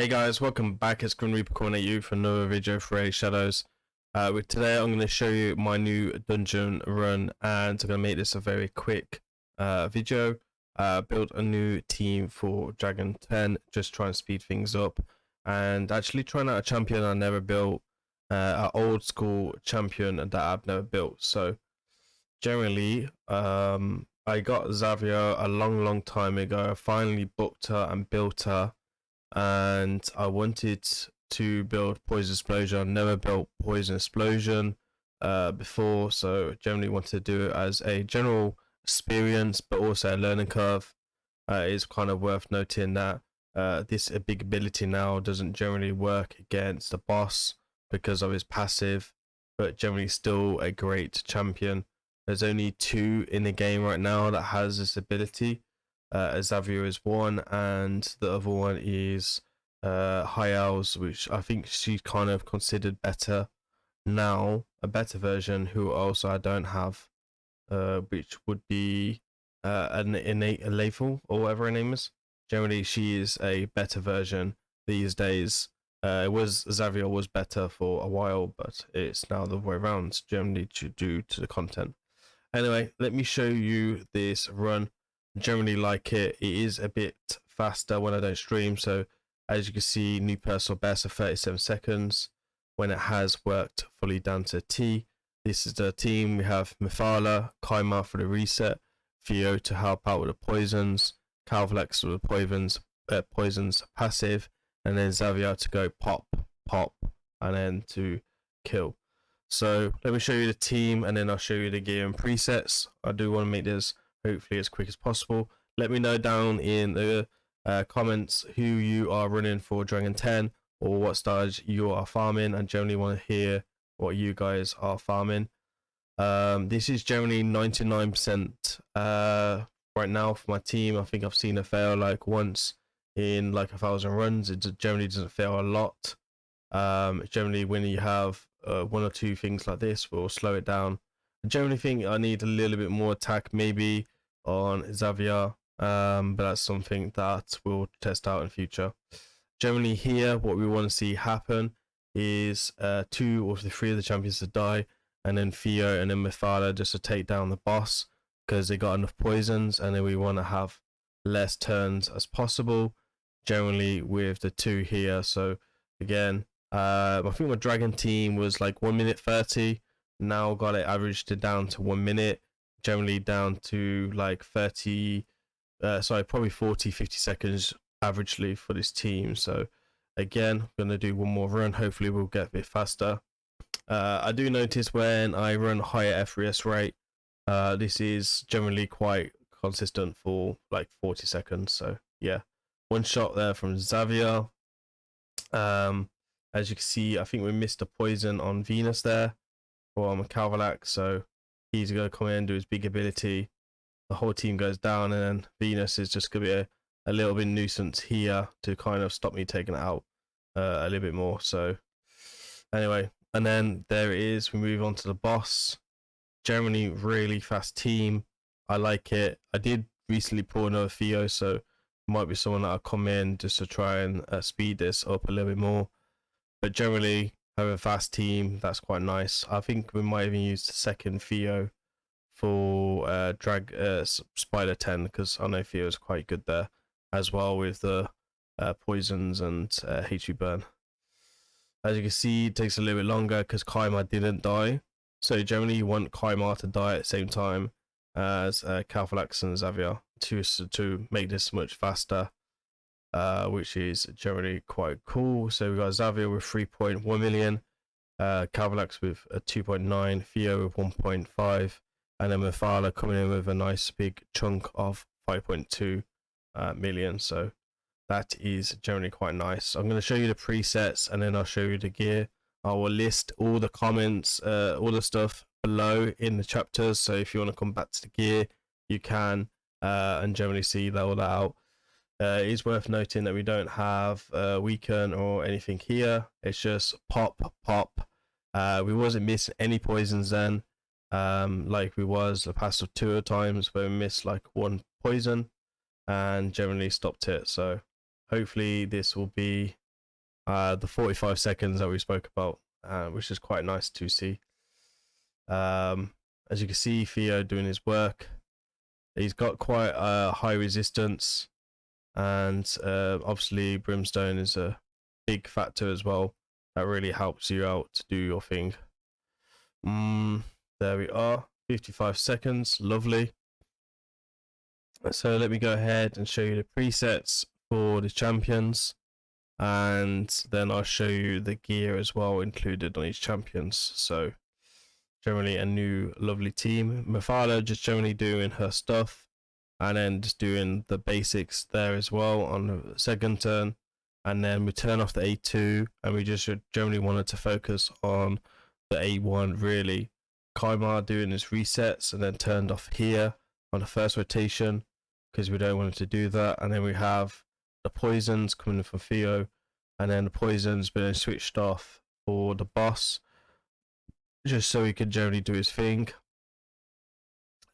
Hey guys, welcome back. It's Grimreaper coming at you for another video for Raidshadowlegends. Today I'm going to show you my new dungeon run, and I'm going to make this a very quick video. Build a new team for Dragon 10, just try and speed things up, and actually trying out a champion I never built, an old school champion that I've never built. So generally, I got Xavier a long time ago. I finally booked her and built her. And I wanted to build Poison Explosion. I've never built Poison Explosion before, so generally wanted to do it as a general experience, but also a learning curve. It's kind of worth noting that this big ability now doesn't generally work against the boss because of his passive, but generally still a great champion. There's only 2 in the game right now that has this ability. Xavier is one, and the other one is High Owls, which I think she's kind of considered better now, a better version, who also I don't have, which would be an innate lethal or whatever her name is. Generally, she is a better version these days. Xavier was better for a while, but it's now the way around, generally due to the content. Anyway, let me show you this run. Generally like it. It is a bit faster when I don't stream, so as you can see, new personal best of 37 seconds when it has worked fully down to T. This is the team. We have Mephala, Kaima for the reset, Theo to help out with the poisons, Calvalex with the poisons passive, and then Xavier to go pop, and then to kill. So let me show you the team, and then I'll show you the gear and presets. I do want to make this hopefully as quick as possible. Let me know down in the comments who you are running for Dragon 10 or what stars you are farming. I generally want to hear what you guys are farming. This is generally 99% right now for my team. I think I've seen it fail like once in like 1,000 runs. It generally doesn't fail a lot. Generally when you have 1 or 2 things like this, we'll slow it down. I generally think I need a little bit more attack maybe on Xavier, but that's something that we'll test out in future. Generally here, what we want to see happen is 2 of the 3 of the champions to die, and then Theo and then Mephala just to take down the boss because they got enough poisons, and then we want to have less turns as possible, generally with the 2 here. So again, I think my Dragon team was like 1 minute 30. Now got it averaged down to 1 minute, generally down to like probably 40-50 seconds averagely for this team. So again, I'm gonna do one more run. Hopefully we'll get a bit faster. I do notice when I run higher FPS rate, this is generally quite consistent for like 40 seconds. So yeah, one shot there from Xavier. As you can see, I think we missed a poison on Venus there from Calvalax, so he's going to come in and do his big ability. The whole team goes down, and then Venus is just going to be a little bit nuisance here to kind of stop me taking it out a little bit more. So anyway, and then there it is. We move on to the boss. Generally really fast team. I like it. I did recently pull another Theo, so it might be someone that I'll come in just to try and speed this up a little bit more. But generally, having a fast team, that's quite nice. I think we might even use the second Theo for Spider 10, because I know Theo is quite good there as well with the poisons and HP burn. As you can see, it takes a little bit longer because Kaima didn't die. So generally you want Kaima to die at the same time as Calfalax and Xavier to make this much faster. Which is generally quite cool. So we got Xavier with 3.1 million, Calvalax with a 2.9, Theo with 1.5, and then Mephala coming in with a nice big chunk of 5.2 million. So that is generally quite nice. I'm going to show you the presets, and then I'll show you the gear. I will list all the comments, all the stuff below in the chapters. So if you want to come back to the gear, you can, and generally see all that out. It is worth noting that we don't have weaken or anything here. It's just pop. We wasn't missing any poisons then, like we was the past 2 times where we missed like 1 poison and generally stopped it. So hopefully this will be the 45 seconds that we spoke about, which is quite nice to see. As you can see, Theo doing his work. He's got quite a high resistance, and obviously Brimstone is a big factor as well that really helps you out to do your thing. There we are, 55 seconds, lovely. So let me go ahead and show you the presets for the champions, and then I'll show you the gear as well included on each champions. So generally a new lovely team. Mephala just generally doing her stuff, and then just doing the basics there as well on the second turn. And then we turn off the A2, and we just generally wanted to focus on the A1 really. Kaimar doing his resets, and then turned off here on the first rotation because we don't want him to do that. And then we have the poisons coming in from Theo, and then the poisons being switched off for the boss, just so he can generally do his thing.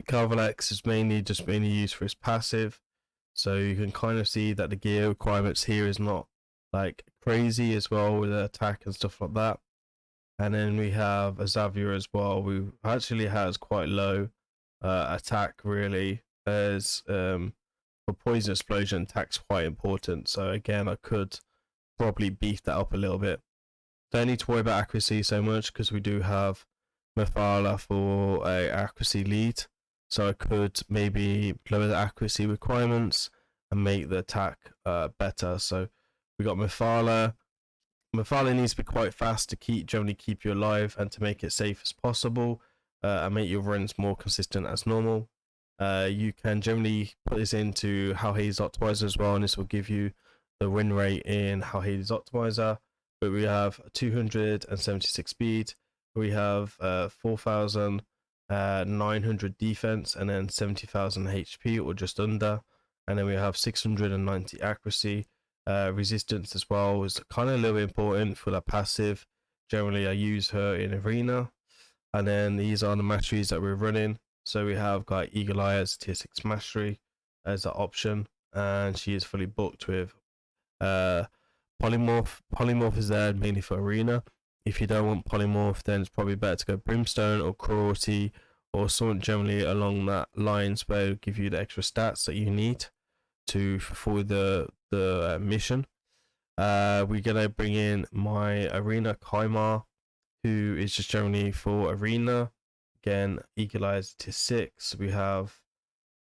Carvelax is mainly used for his passive, so you can kind of see that the gear requirements here is not like crazy as well with the attack and stuff like that. And then we have a Xavier as well, who actually has quite low attack really, as for poison explosion attack's quite important. So again, I could probably beef that up a little bit. Don't need to worry about accuracy so much because we do have Mephala for a accuracy lead, so I could maybe lower the accuracy requirements and make the attack better. So we got Mephala. Mephala needs to be quite fast to generally keep you alive and to make it safe as possible, and make your runs more consistent as normal. You can generally put this into How Hades Optimizer as well, and this will give you the win rate in How Hades Optimizer. But we have 276 speed, we have 4,900 defense, and then 70,000 HP or just under, and then we have 690 accuracy. Resistance as well is kind of a little bit important for that passive. Generally I use her in arena. And then these are the masteries that we're running. So we have got Eagle Eye as tier 6 mastery as an option, and she is fully booked with polymorph. Polymorph is there mainly for arena. If you don't want polymorph, then it's probably better to go brimstone or cruelty or something generally along that lines where it'll give you the extra stats that you need to fulfill the mission. We're gonna bring in my arena Kaimar, who is just generally for arena. Again, Eagle Eyes to 6. We have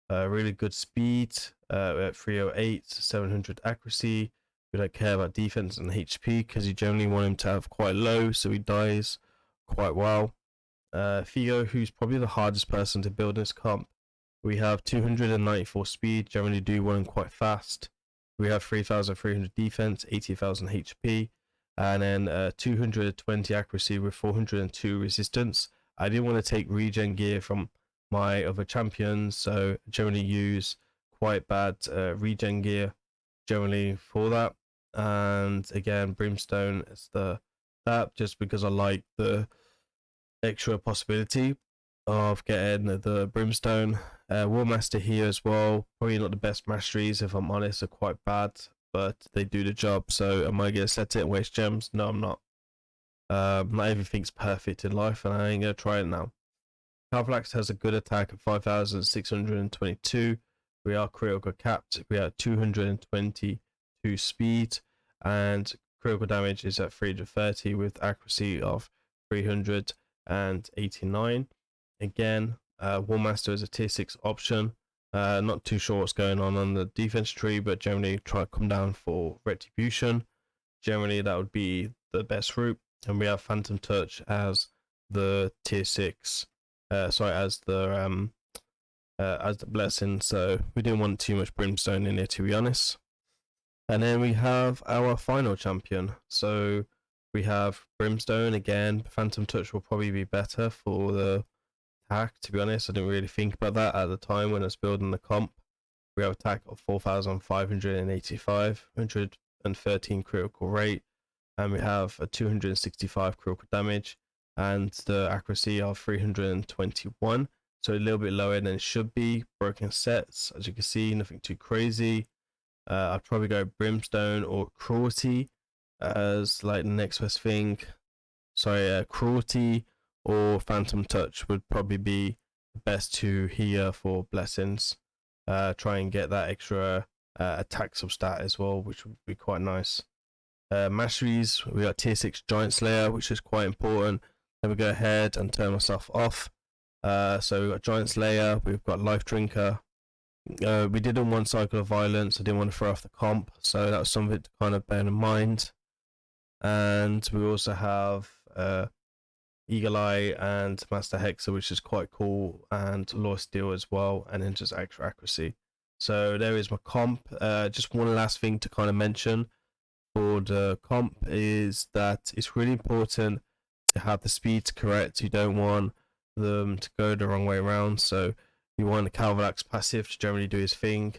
really good speed at 308, 700 accuracy. We don't care about defense and HP because you generally want him to have quite low, so he dies quite well. Theo, who's probably the hardest person to build in this comp. We have 294 speed, generally do want him quite fast. We have 3,300 defense, 80,000 HP, and then 220 accuracy with 402 resistance. I didn't want to take regen gear from my other champions, so I generally use quite bad regen gear generally for that. And again, brimstone is that just because I like the extra possibility of getting the brimstone. War Master here as well, probably not the best masteries if I'm honest, are quite bad, but they do the job. So am I gonna set it and waste gems? No, I'm not. Not everything's perfect in life, and I ain't gonna try it now. Carvelax has a good attack of 5,622. We are critical capped. We are 222 speed, and critical damage is at 330 with accuracy of 389. Again, War Master is a tier 6 option. Not too sure what's going on the defense tree, but generally try to come down for Retribution. Generally, that would be the best route. And we have Phantom Touch as the tier 6. As the blessing. So we didn't want too much brimstone in here, to be honest. And then we have our final champion. So we have brimstone again. Phantom Touch will probably be better for the attack, to be honest. I didn't really think about that at the time when I was building the comp. We have attack of 4,585, 113 critical rate, and we have a 265 critical damage and the accuracy of 321, so a little bit lower than it should be. Broken sets, as you can see, nothing too crazy. I'd probably go brimstone or cruelty as like the next best thing. Sorry, cruelty or phantom touch would probably be the best two here for blessings. Try and get that extra attack substat as well, which would be quite nice. Masteries, we got tier 6 Giant Slayer, which is quite important. Then we go ahead and turn myself off. So we've got Giant Slayer, we've got Life Drinker. We did on one cycle of violence. I didn't want to throw off the comp, so that was something to kind of bear in mind. And we also have Eagle Eye and Master Hexer, which is quite cool, and Law Steel as well, and then just extra accuracy. So there is my comp. Just one last thing to kind of mention for the comp is that it's really important to have the speeds correct. You don't want them to go the wrong way around. So you want Calvalax passive to generally do his thing.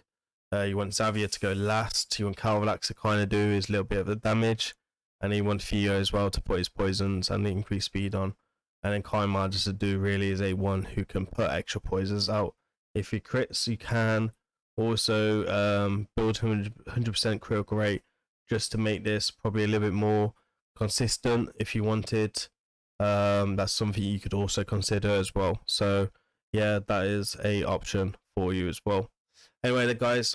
You want Xavier to go last. You want Calvalax to kind of do his little bit of the damage. And you want Theo as well to put his poisons and the increased speed on. And then Kaimar just to do really is a one who can put extra poisons out. If he crits, you can also build 100% critical rate just to make this probably a little bit more consistent if you wanted. That's something you could also consider as well. So yeah, that is a option for you as well. Anyway, guys,